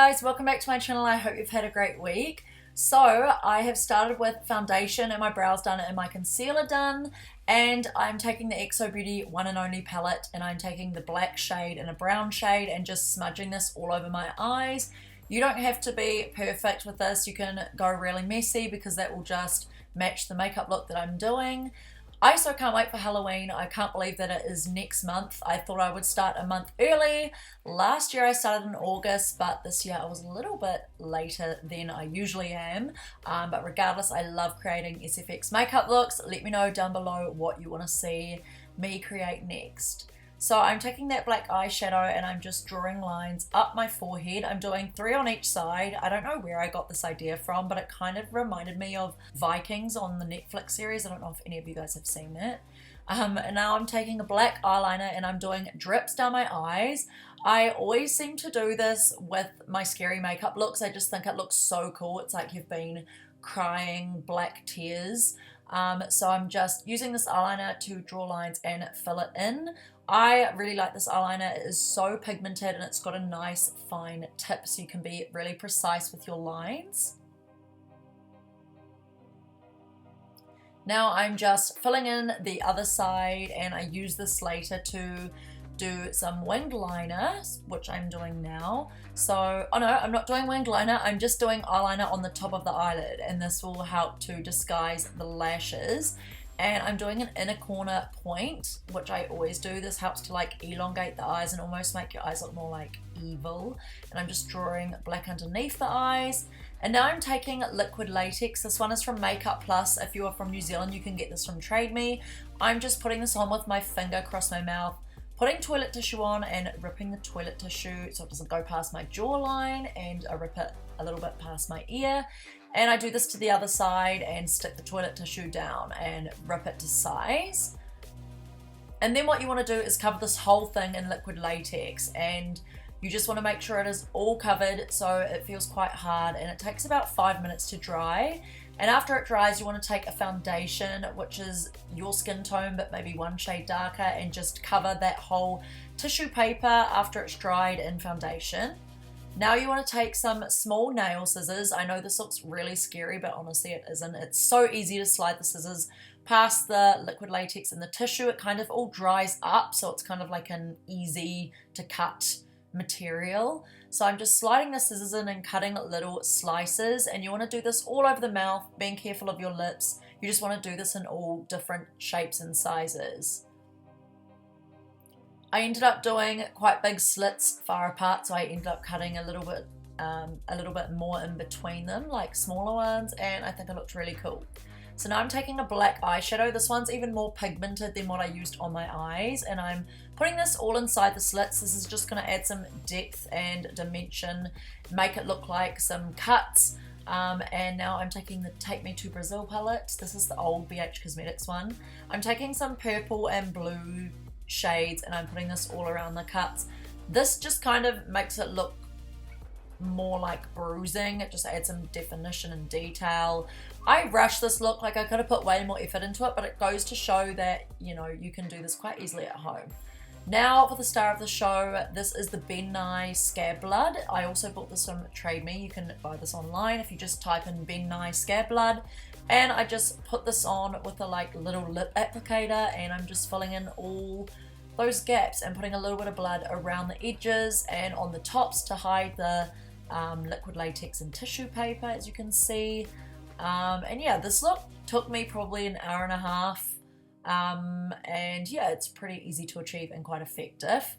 guys, welcome back to my channel. I hope you've had a great week. So I have started with foundation and my brows done and my concealer done, and I'm taking the XO Beauty One and Only palette and I'm taking the black shade and a brown shade and just smudging this all over my eyes. You don't have to be perfect with this. You can go really messy because that will just match the makeup look that I'm doing. I so can't wait for Halloween. I can't believe that it is next month. I thought I would start a month early. Last year I started in August, but this year I was a little bit later than I usually am. But regardless, I love creating SFX makeup looks. Let me know down below what you want to see me create next. So I'm taking that black eyeshadow and I'm just drawing lines up my forehead. I'm doing 3 on each side. I don't know where I got this idea from, but it kind of reminded me of Vikings on the Netflix series. I don't know if any of you guys have seen that. And now I'm taking a black eyeliner and I'm doing drips down my eyes. I always seem to do this with my scary makeup looks. I just think it looks so cool. It's like you've been crying black tears. So I'm just using this eyeliner to draw lines and fill it in. I really like this eyeliner. It is so pigmented and it's got a nice fine tip so you can be really precise with your lines. Now I'm just filling in the other side and I use this later to do some winged liner, which I'm doing now. So, oh no, I'm not doing winged liner, I'm just doing eyeliner on the top of the eyelid, and this will help to disguise the lashes. And I'm doing an inner corner point, which I always do. This helps to like elongate the eyes and almost make your eyes look more like evil. And I'm just drawing black underneath the eyes. And now I'm taking liquid latex. This one is from Makeup Plus. If you are from New Zealand, you can get this from Trade Me. I'm just putting this on with my finger across my mouth, putting toilet tissue on and ripping the toilet tissue so it doesn't go past my jawline, and I rip it a little bit past my ear. And I do this to the other side and stick the toilet tissue down and rip it to size. And then what you want to do is cover this whole thing in liquid latex, and you just want to make sure it is all covered so it feels quite hard, and it takes about 5 minutes to dry. And after it dries, you want to take a foundation, which is your skin tone but maybe one shade darker, and just cover that whole tissue paper after it's dried in foundation. Now you want to take some small nail scissors. I know this looks really scary, but honestly it isn't. It's so easy to slide the scissors past the liquid latex and the tissue. It kind of all dries up, so it's kind of like an easy to cut material. So I'm just sliding the scissors in and cutting little slices, and you want to do this all over the mouth, being careful of your lips. You just want to do this in all different shapes and sizes. I ended up doing quite big slits far apart, so I ended up cutting a little bit more in between them, like smaller ones, and I think it looked really cool. So now I'm taking a black eyeshadow. This one's even more pigmented than what I used on my eyes, and I'm putting this all inside the slits. This is just going to add some depth and dimension, make it look like some cuts. And now I'm taking the Take Me to Brazil palette. This is the old BH Cosmetics one. I'm taking some purple and blue shades and I'm putting this all around the cuts. This just kind of makes it look more like bruising. It just adds some definition and detail. I rushed this look, like I could have put way more effort into it, but it goes to show that, you know, you can do this quite easily at home. Now for the star of the show, this is the Ben Nye Scab Blood. I also bought this from Trade Me. You can buy this online if you just type in Ben Nye Scab Blood. And I just put this on with a like little lip applicator, and I'm just filling in all those gaps and putting a little bit of blood around the edges and on the tops to hide the liquid latex and tissue paper, as you can see. And yeah, this look took me probably an hour and a half. And yeah, it's pretty easy to achieve and quite effective.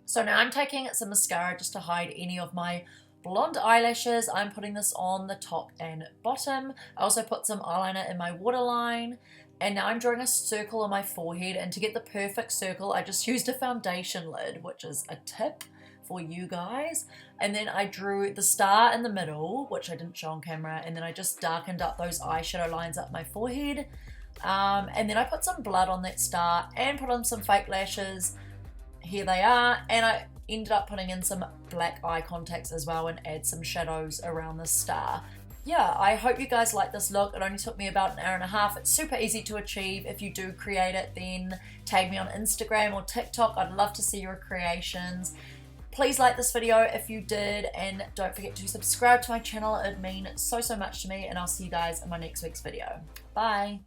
So now I'm taking some mascara just to hide any of my blonde eyelashes. I'm putting this on the top and bottom. I also put some eyeliner in my waterline, and now I'm drawing a circle on my forehead, and to get the perfect circle I just used a foundation lid, which is a tip for you guys. And then I drew the star in the middle, which I didn't show on camera, and then I just darkened up those eyeshadow lines up my forehead. And then I put some blood on that star and put on some fake lashes. Here they are, and I ended up putting in some black eye contacts as well and add some shadows around the star. Yeah, I hope you guys like this look. It only took me about an hour and a half. It's super easy to achieve. If you do create it, then tag me on Instagram or TikTok. I'd love to see your creations. Please like this video if you did, and don't forget to subscribe to my channel. It would mean so much to me, and I'll see you guys in my next week's video. Bye.